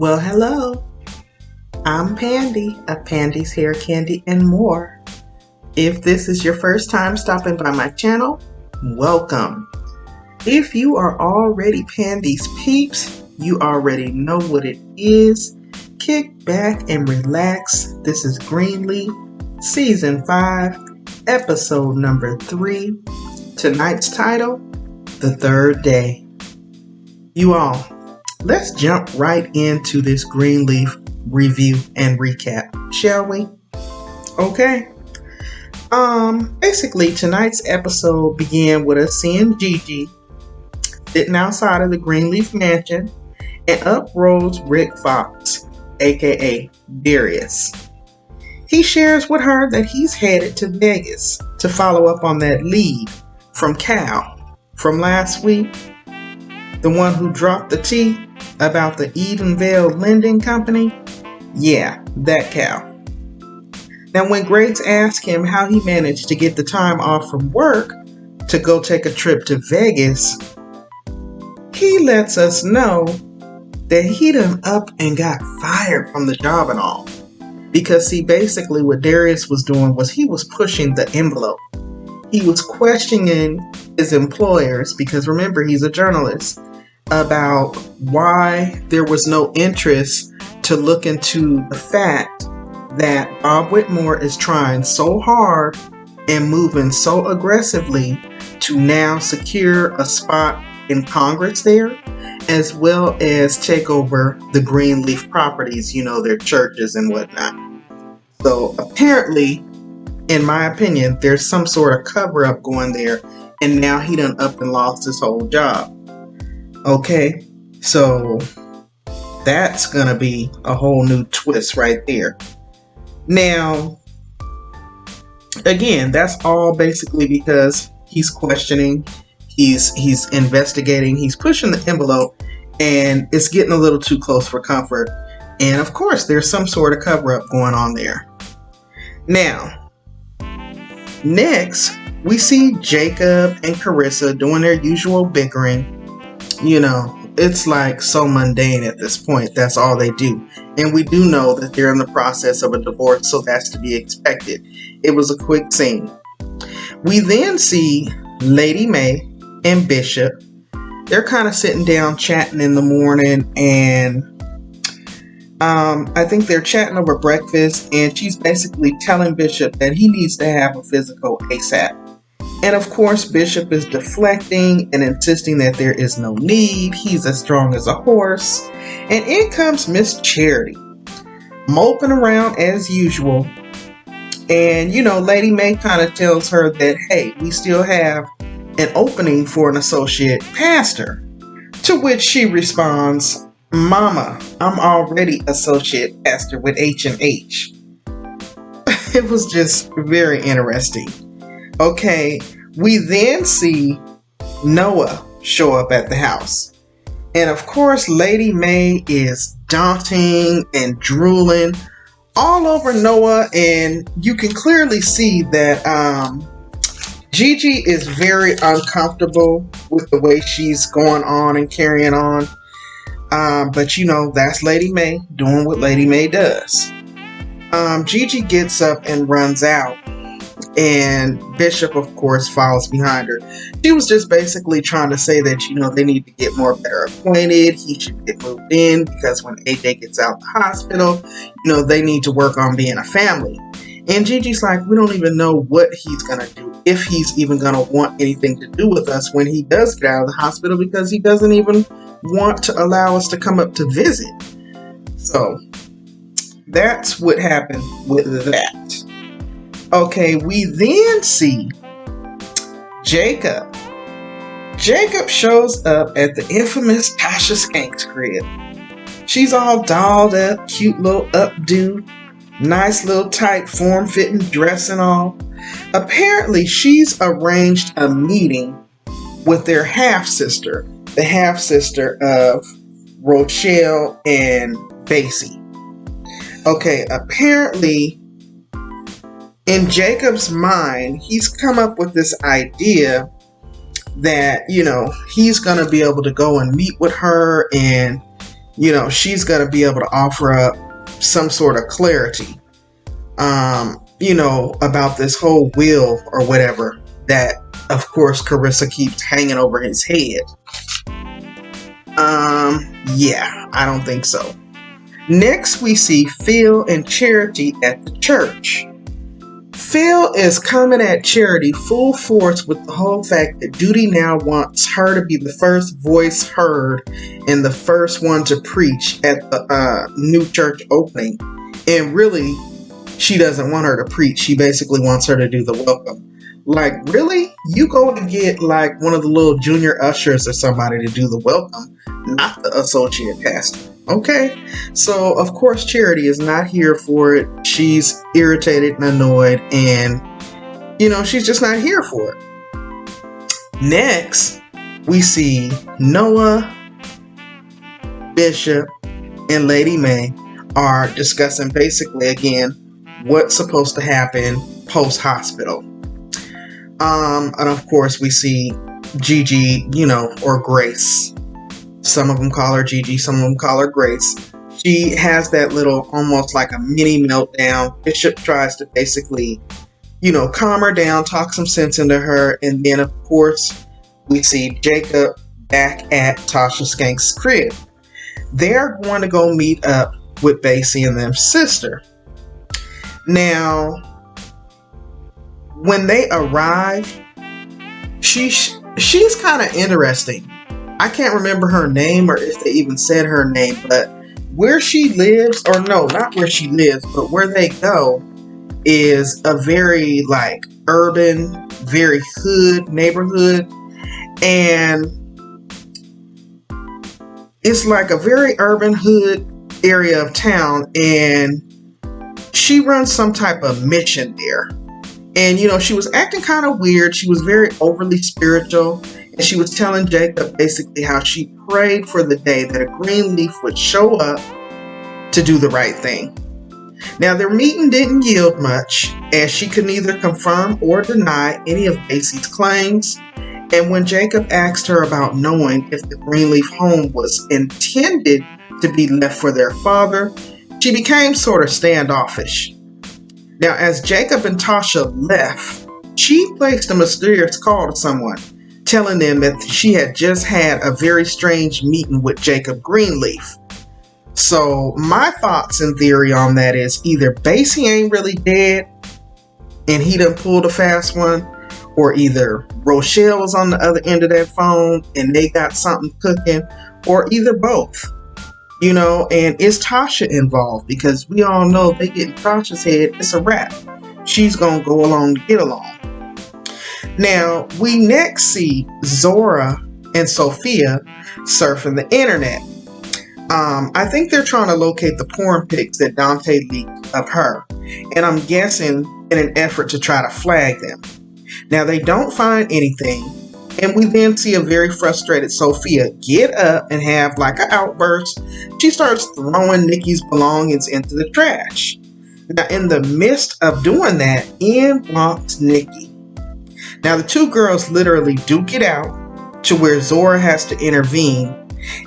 Well, hello. I'm Pandi of Pandi's Hair Candy and More. If this is your first time stopping by my channel, welcome. If you are already Pandi's peeps, you already know what it is. Kick back and relax. This is Greenleaf, Season 5, Episode number 3. Tonight's title, The Third Day. You all, let's jump right into this Greenleaf review and recap, shall we? Okay. Basically tonight's episode began with us seeing Gigi sitting outside of the Greenleaf mansion, and up rose Rick Fox, aka Darius. He shares with her that he's headed to Vegas to follow up on that lead from Cal from last week, the one who dropped the tea about the Edenvale Lending company. Yeah, that Cal. Now when Grace asked him how he managed to get the time off from work to go take a trip to Vegas, he lets us know that he done up and got fired from the job and all. Because see, basically what Darius was doing was he was pushing the envelope. He was questioning his employers, because remember, he's a journalist, about why there was no interest to look into the fact that Bob Whitmore is trying so hard and moving so aggressively to now secure a spot in Congress there, as well as take over the Greenleaf properties, their churches and whatnot. So apparently, in my opinion, there's some sort of cover-up going there, and now he done up and lost his whole job. Okay, so that's gonna be a whole new twist right there. Now, again, that's all basically because he's questioning, he's investigating, he's pushing the envelope, and it's getting a little too close for comfort. And of course, there's some sort of cover-up going on there. Now, next, we see Jacob and Carissa doing their usual bickering. It's like so mundane at this point. That's all they do. And we do know that they're in the process of a divorce, so that's to be expected. It was a quick scene. We then see Lady Mae and Bishop. They're kind of sitting down chatting in the morning, and I think they're chatting over breakfast, and she's basically telling Bishop that he needs to have a physical ASAP. And of course, Bishop is deflecting and insisting that there is no need. He's as strong as a horse. And in comes Miss Charity, moping around as usual. And, Lady Mae kind of tells her that, hey, we still have an opening for an associate pastor. To which she responds, Mama, I'm already associate pastor with H&H. It was just very interesting. Okay, we then see Noah show up at the house. And of course, Lady Mae is daunting and drooling all over Noah. And you can clearly see that Gigi is very uncomfortable with the way she's going on and carrying on. But that's Lady Mae doing what Lady Mae does. Gigi gets up and runs out. And Bishop, of course, follows behind her. She was just basically trying to say that, they need to get better acquainted. He should get moved in because when AJ gets out of the hospital, they need to work on being a family. And Gigi's like, we don't even know what he's going to do, if he's even going to want anything to do with us when he does get out of the hospital, because he doesn't even want to allow us to come up to visit. So that's what happened with that. Okay, we then see Jacob. Jacob shows up at the infamous Tasha Skank's crib. She's all dolled up, cute little updo, nice little tight form-fitting dress and all. Apparently, she's arranged a meeting with their half-sister, the half-sister of Rochelle and Basie. Okay, apparently, in Jacob's mind, he's come up with this idea that, he's going to be able to go and meet with her and, she's going to be able to offer up some sort of clarity, about this whole will or whatever that, of course, Carissa keeps hanging over his head. Yeah, I don't think so. Next, we see Phil and Charity at the church. Phil is coming at Charity full force with the whole fact that Duty now wants her to be the first voice heard and the first one to preach at the new church opening. And really, she doesn't want her to preach. She basically wants her to do the welcome. Like, really? You go and get like one of the little junior ushers or somebody to do the welcome, not the associate pastor. Okay, so of course Charity is not here for it. She's irritated and annoyed, and she's just not here for it. Next, we see Noah, Bishop, and Lady Mae are discussing basically again what's supposed to happen post-hospital. And of course we see Gigi, or Grace. Some of them call her Gigi, some of them call her Grace. She has that little, almost like a mini meltdown. Bishop tries to basically, calm her down, talk some sense into her. And then, of course, we see Jacob back at Tasha Skank's crib. They're going to go meet up with Basie and them sister. Now, when they arrive, she's kind of interesting. I can't remember her name or if they even said her name, but where she lives, or no, not where she lives, but where they go is a very like urban, very hood neighborhood. And it's like a very urban hood area of town. And she runs some type of mission there. And, she was acting kind of weird. She was very overly spiritual. And she was telling Jacob basically how she prayed for the day that a Greenleaf would show up to do the right thing. Now, their meeting didn't yield much, as she could neither confirm or deny any of Basie's claims. And when Jacob asked her about knowing if the Greenleaf home was intended to be left for their father, she became sort of standoffish. Now, as Jacob and Tasha left, she placed a mysterious call to someone, telling them that she had just had a very strange meeting with Jacob Greenleaf. So my thoughts and theory on that is either Basie ain't really dead and he done pulled a fast one, or either Rochelle was on the other end of that phone and they got something cooking, or either both. And is Tasha involved? Because we all know they get in Tasha's head, it's a wrap. She's gonna go along to get along. Now, we next see Zora and Sophia surfing the internet. I think they're trying to locate the porn pics that Dante leaked of her. And I'm guessing in an effort to try to flag them. Now, they don't find anything. And we then see a very frustrated Sophia get up and have like an outburst. She starts throwing Nikki's belongings into the trash. Now, in the midst of doing that, in walks Nikki. Now, the two girls literally duke it out to where Zora has to intervene.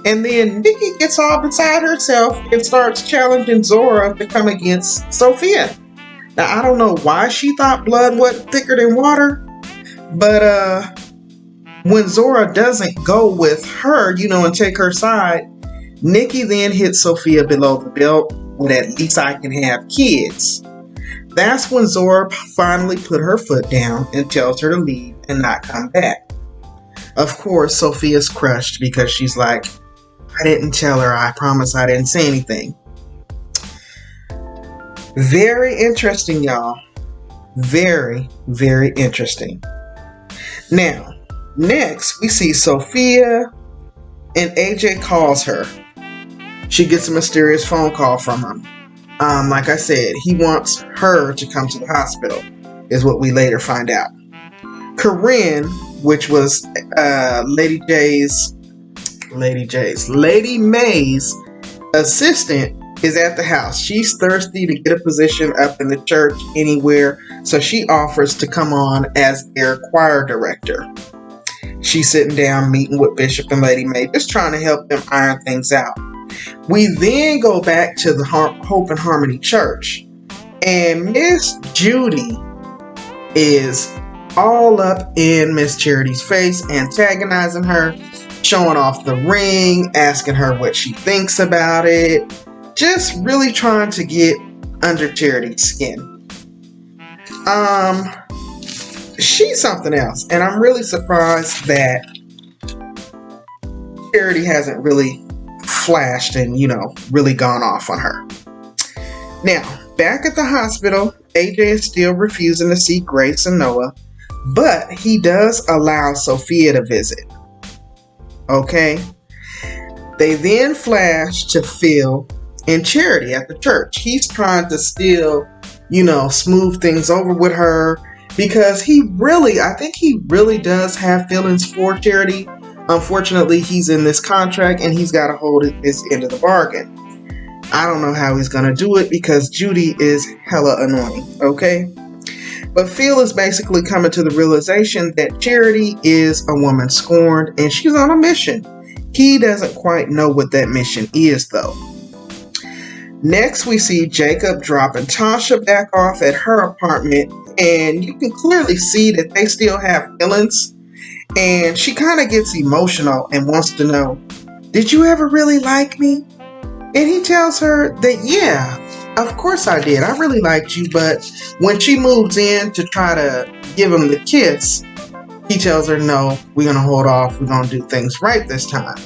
And then Nikki gets all beside herself and starts challenging Zora to come against Sophia. Now, I don't know why she thought blood wasn't thicker than water, but when Zora doesn't go with her, and take her side, Nikki then hits Sophia below the belt with "at least I can have kids." That's when Zora finally put her foot down and tells her to leave and not come back. Of course, Sophia's crushed because she's like, I didn't tell her. I promise I didn't say anything. Very interesting, y'all. Very, very interesting. Now, next, we see Sophia and AJ calls her. She gets a mysterious phone call from him. Like I said, he wants her to come to the hospital, is what we later find out. Corinne, which was Lady Mae's assistant, is at the house. She's thirsty to get a position up in the church anywhere, so she offers to come on as their choir director. She's sitting down meeting with Bishop and Lady Mae, just trying to help them iron things out. We then go back to the Hope and Harmony Church, and Miss Judy is all up in Miss Charity's face, antagonizing her, showing off the ring, asking her what she thinks about it, just really trying to get under Charity's skin. She's something else, and I'm really surprised that Charity hasn't really flashed and, really gone off on her. Now, back at the hospital, AJ is still refusing to see Grace and Noah, but he does allow Sophia to visit. Okay? They then flash to Phil and Charity at the church. He's trying to still, smooth things over with her because I think he really does have feelings for Charity. Unfortunately, he's in this contract and he's got to hold his end of the bargain. I don't know how he's going to do it because Judy is hella annoying, okay? But Phil is basically coming to the realization that Charity is a woman scorned and she's on a mission. He doesn't quite know what that mission is, though. Next, we see Jacob dropping Tasha back off at her apartment, and you can clearly see that they still have feelings. And she kind of gets emotional and wants to know, did you ever really like me? And he tells her that, yeah, of course I did. I really liked you. But when she moves in to try to give him the kiss, he tells her, no, we're going to hold off. We're going to do things right this time.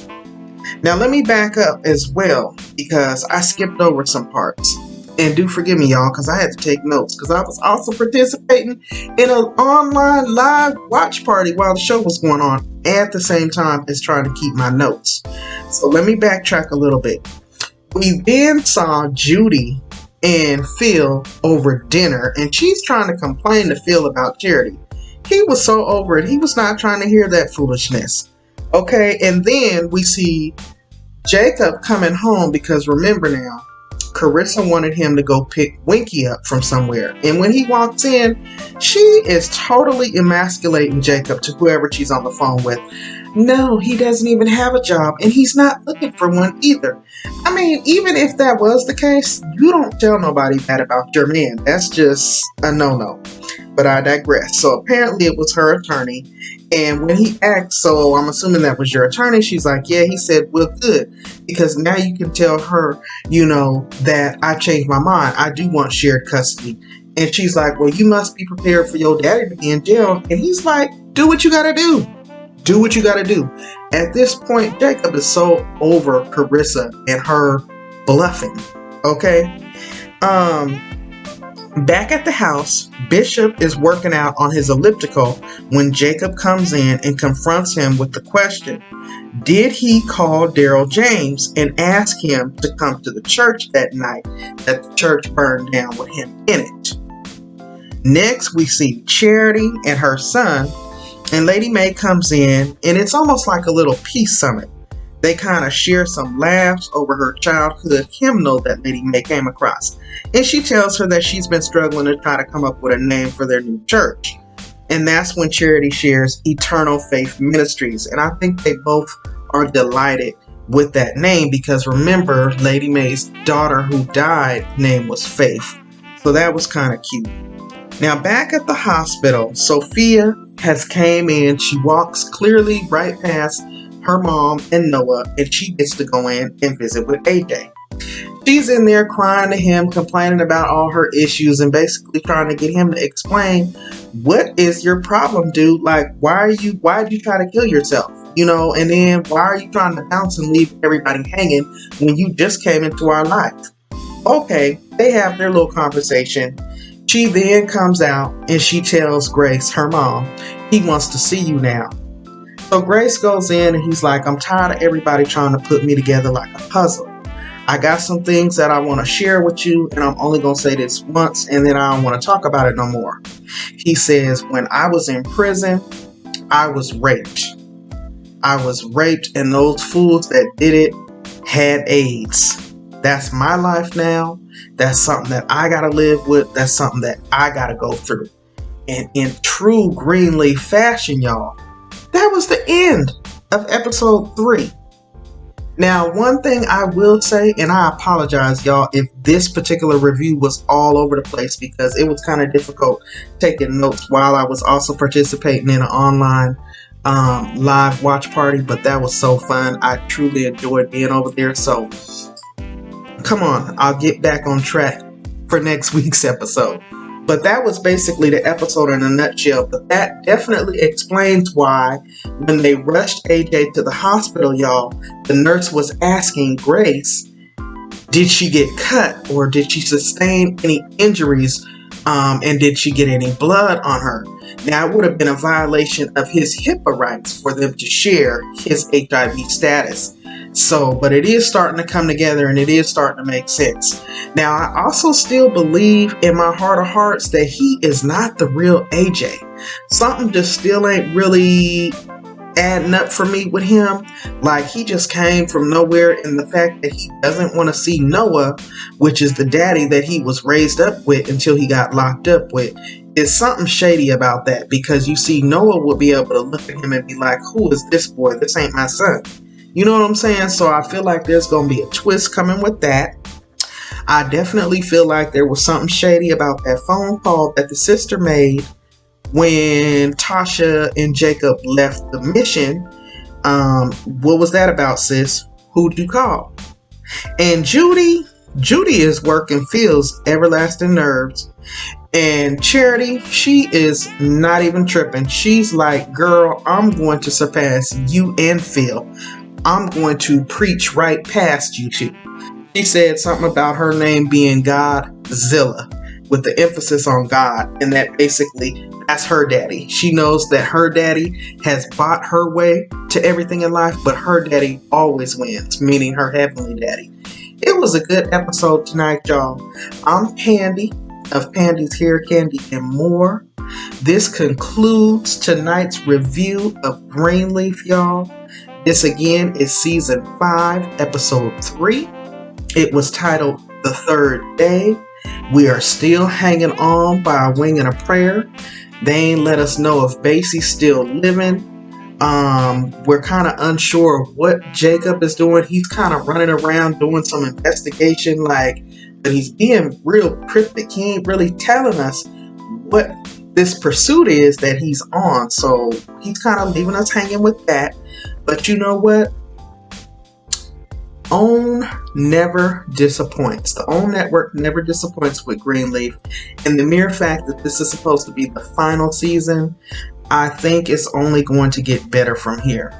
Now, let me back up as well because I skipped over some parts. And do forgive me, y'all, because I had to take notes because I was also participating in an online live watch party while the show was going on at the same time as trying to keep my notes. So let me backtrack a little bit. We then saw Judy and Phil over dinner, and she's trying to complain to Phil about Charity. He was so over it. He was not trying to hear that foolishness. Okay, and then we see Jacob coming home because remember now, Carissa wanted him to go pick Winky up from somewhere. And when he walks in, she is totally emasculating Jacob to whoever she's on the phone with. No, he doesn't even have a job and he's not looking for one either. I mean, even if that was the case, you don't tell nobody that about your man. That's just a no-no. But I digress. So apparently it was her attorney. And when he asked, so I'm assuming that was your attorney, she's like, yeah, he said, well, good. Because now you can tell her, that I changed my mind. I do want shared custody. And she's like, well, you must be prepared for your daddy to be in jail. And he's like, do what you got to do. Do what you got to do. At this point, Jacob is so over Carissa and her bluffing. Okay? Back at the house, Bishop is working out on his elliptical when Jacob comes in and confronts him with the question, did he call Daryl James and ask him to come to the church that night that the church burned down with him in it? Next, we see Charity and her son, and Lady Mae comes in, and it's almost like a little peace summit. They kind of share some laughs over her childhood hymnal that Lady Mae came across. And she tells her that she's been struggling to try to come up with a name for their new church. And that's when Charity shares Eternal Faith Ministries. And I think they both are delighted with that name because remember, Lady Mae's daughter who died, name was Faith. So that was kind of cute. Now back at the hospital, Sophia has came in. She walks clearly right past her mom and Noah, and she gets to go in and visit with AJ. She's in there crying to him, complaining about all her issues and basically trying to get him to explain, what is your problem, dude? Like, why did you try to kill yourself? And then why are you trying to bounce and leave everybody hanging when you just came into our life? Okay, they have their little conversation. She then comes out and she tells Grace, her mom, he wants to see you now. So Grace goes in and he's like, I'm tired of everybody trying to put me together like a puzzle. I got some things that I want to share with you, and I'm only going to say this once, and then I don't want to talk about it no more. He says, when I was in prison, I was raped. I was raped, and those fools that did it had AIDS. That's my life now. That's something that I got to live with. That's something that I got to go through. And in true Greenleaf fashion, y'all, that was the end of episode 3. Now, one thing I will say, and I apologize, y'all, if this particular review was all over the place because it was kind of difficult taking notes while I was also participating in an online live watch party, but that was so fun. I truly enjoyed being over there. So, come on, I'll get back on track for next week's episode. But that was basically the episode in a nutshell. But that definitely explains why when they rushed AJ to the hospital, y'all, the nurse was asking Grace, did she get cut or did she sustain any injuries? And did she get any blood on her? Now, it would have been a violation of his HIPAA rights for them to share his HIV status. So, but it is starting to come together and it is starting to make sense. Now, I also still believe in my heart of hearts that he is not the real AJ. Something just still ain't really adding up for me with him. Like, he just came from nowhere, and the fact that he doesn't want to see Noah, which is the daddy that he was raised up with until he got locked up with, is something shady about that, because you see, Noah will be able to look at him and be like, who is this boy? This ain't my son. You know what I'm saying? So I feel like there's going to be a twist coming with that. I definitely feel like there was something shady about that phone call that the sister made when Tasha and Jacob left the mission. What was that about, sis? Who'd you call? And Judy is working Phil's everlasting nerves. And Charity, she is not even tripping. She's like, girl, I'm going to surpass you and Phil. I'm going to preach right past you two. She said something about her name being Godzilla, with the emphasis on God, and that basically that's her daddy. She knows that her daddy has bought her way to everything in life, but her daddy always wins, meaning her heavenly daddy. It was a good episode tonight, y'all. I'm Pandi of Pandi's Hair, Candy, and More. This concludes tonight's review of Greenleaf, y'all. This again is season 5, episode 3. It was titled The Third Day. We are still hanging on by a wing and a prayer. They ain't let us know if Basie's still living. We're kind of unsure of what Jacob is doing. He's kind of running around doing some investigation, but he's being real cryptic. He ain't really telling us what this pursuit is that he's on. So he's kind of leaving us hanging with that. But you know what? OWN never disappoints. The OWN network never disappoints with Greenleaf. And the mere fact that this is supposed to be the final season, I think it's only going to get better from here.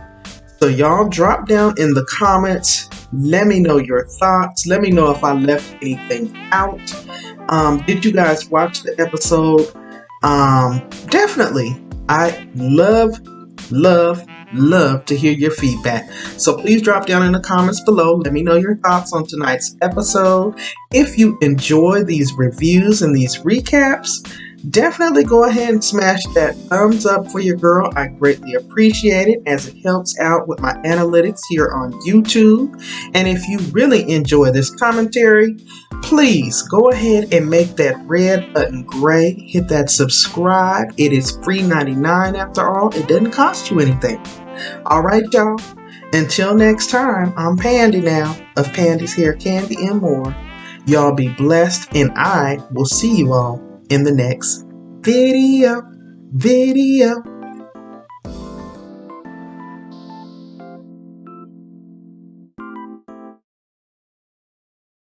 So y'all drop down in the comments. Let me know your thoughts. Let me know if I left anything out. Did you guys watch the episode? Definitely. I love to hear your feedback. So please drop down in the comments below. Let me know your thoughts on tonight's episode. If you enjoy these reviews and these recaps, definitely go ahead and smash that thumbs up for your girl. I greatly appreciate it, as it helps out with my analytics here on YouTube. And if you really enjoy this commentary, please go ahead and make that red button gray. Hit that subscribe. It is free 99 after all. It doesn't cost you anything. All right, y'all. Until next time, I'm Pandi now of Pandi's Hair, Candy, and More. Y'all be blessed, and I will see you all in the next video.